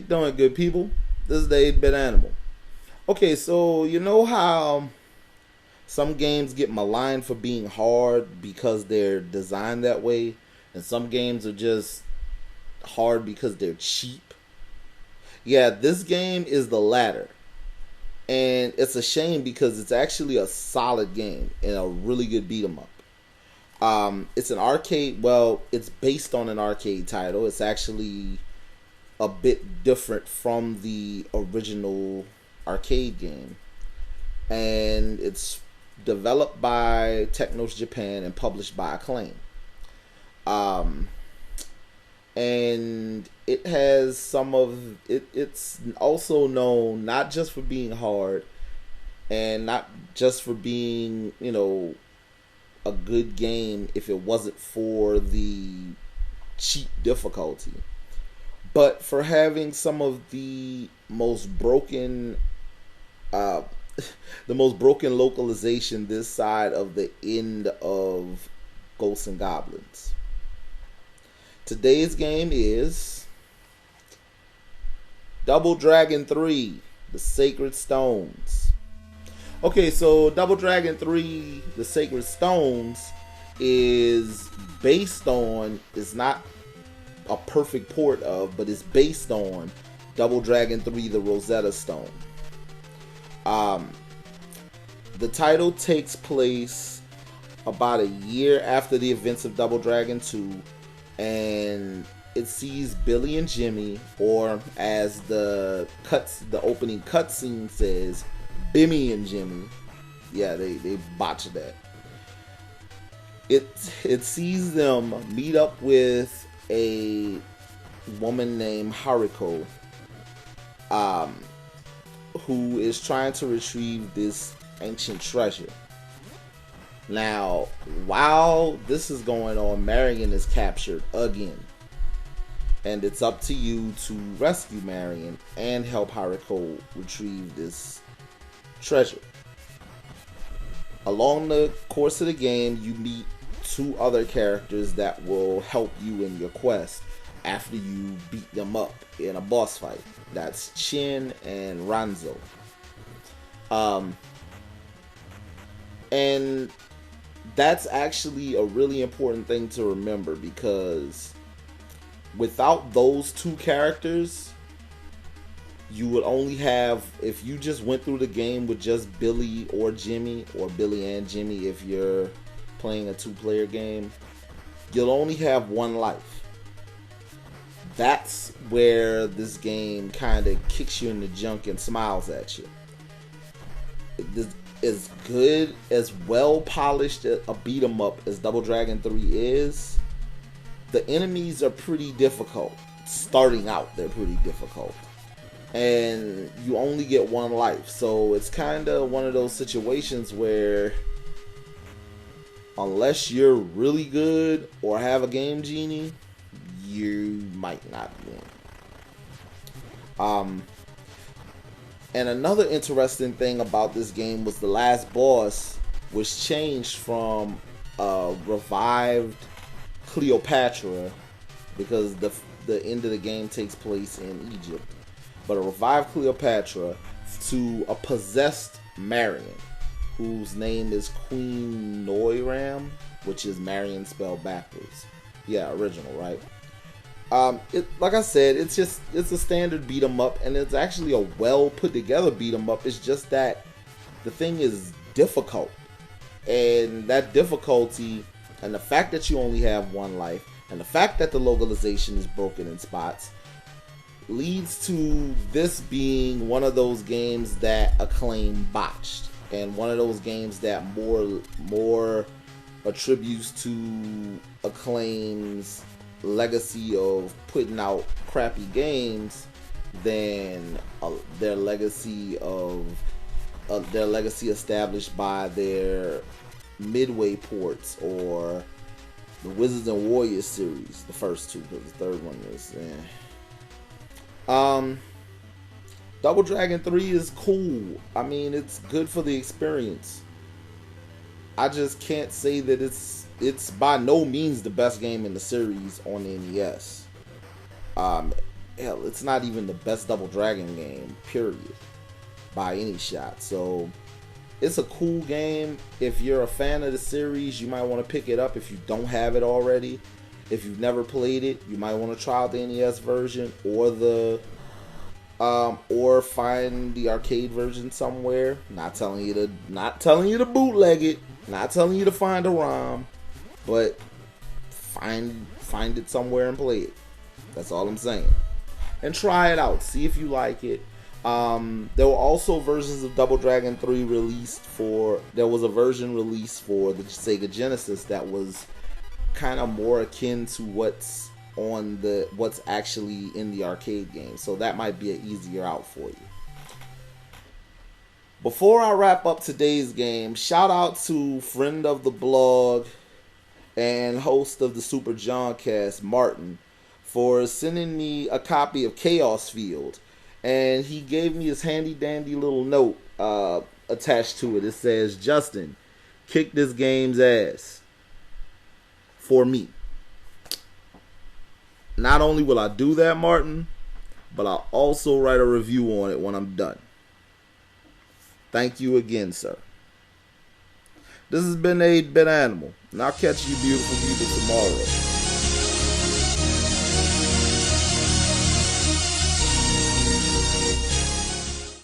doing, good people? This is the 8-Bit Animal. Okay, so you know how some games get maligned for being hard because they're designed that way, and some games are just hard because they're cheap? Yeah, this game is the latter. And it's a shame because it's actually a solid game and a really good beat 'em up. It's an arcade, well, it's based on an arcade title. It's actually a bit different from the original arcade game, and it's developed by Technos Japan and published by Acclaim. Um, and it has some of it. It's also known not just for being hard and not just for being, a good game if it wasn't for the cheap difficulty, but for having some of the most broken uh the most broken localization this side of the end of Ghosts and Goblins. Today's game is Double Dragon 3: The Sacred Stones. Okay, so Double Dragon 3: The Sacred Stones is is not a perfect port of, but it's based on Double Dragon 3: The Rosetta Stone. Um, the title takes place about a year after the events of Double Dragon 2, and it sees Billy and Jimmy, or as the opening cutscene says, Bimmy and Jimmy. Yeah, they botched that. It sees them meet up with a woman named Haruko, who is trying to retrieve this ancient treasure. Now, while this is going on, Marion is captured again. And it's up to you to rescue Marion and help Haruko retrieve this treasure. Along the course of the game, you meet two other characters that will help you in your quest after you beat them up in a boss fight. That's Chin and Ranzo. And that's actually a really important thing to remember, because without those two characters, you would only have, if you just went through the game with just Billy or Jimmy, or Billy and Jimmy if you're playing a two-player game, you'll only have one life. That's where this game kind of kicks you in the junk and smiles at you. As good, as well polished a beat 'em up as Double Dragon 3 is, the enemies are pretty difficult. Starting out, they're pretty difficult. And you only get one life. So it's kind of one of those situations where, unless you're really good or have a game genie, you might not win. And another interesting thing about this game was the last boss was changed from a revived Cleopatra, because the end of the game takes place in Egypt, but a revived Cleopatra, to a possessed Marion, whose name is Queen Noiram, which is Marion spelled backwards. Yeah, original, right? Like I said, it's a standard beat 'em up, and it's actually a well put together beat 'em up. It's just that the thing is difficult, and that difficulty, and the fact that you only have one life, and the fact that the localization is broken in spots, leads to this being one of those games that Acclaim botched, and one of those games that more attributes to Acclaim's legacy of putting out crappy games than their legacy established by their Midway ports, or the Wizards and Warriors series, the first two, because the third one is Double Dragon 3 is cool. I mean, it's good for the experience. I just can't say that it's by no means the best game in the series on the NES. hell, it's not even the best Double Dragon game, period, by any shot. So it's a cool game. If you're a fan of the series, you might want to pick it up if you don't have it already. If you've never played it, you might want to try out the NES version or find the arcade version somewhere. Not telling you to bootleg it, not telling you to find a ROM, but find it somewhere and play it. That's all I'm saying. And try it out. See if you like it. There were also versions of Double Dragon 3 released for... There was a version released for the Sega Genesis that was kind of more akin to what's actually in the arcade game. So that might be an easier out for you. Before I wrap up today's game, shout out to friend of the blog and host of the Super John Cast, Martin, for sending me a copy of Chaos Field. And he gave me his handy dandy little note attached to it. It says, Justin, kick this game's ass for me. Not only will I do that, Martin, but I'll also write a review on it when I'm done. Thank you again, sir. This has been 8-Bit Animal, and I'll catch you beautiful people tomorrow.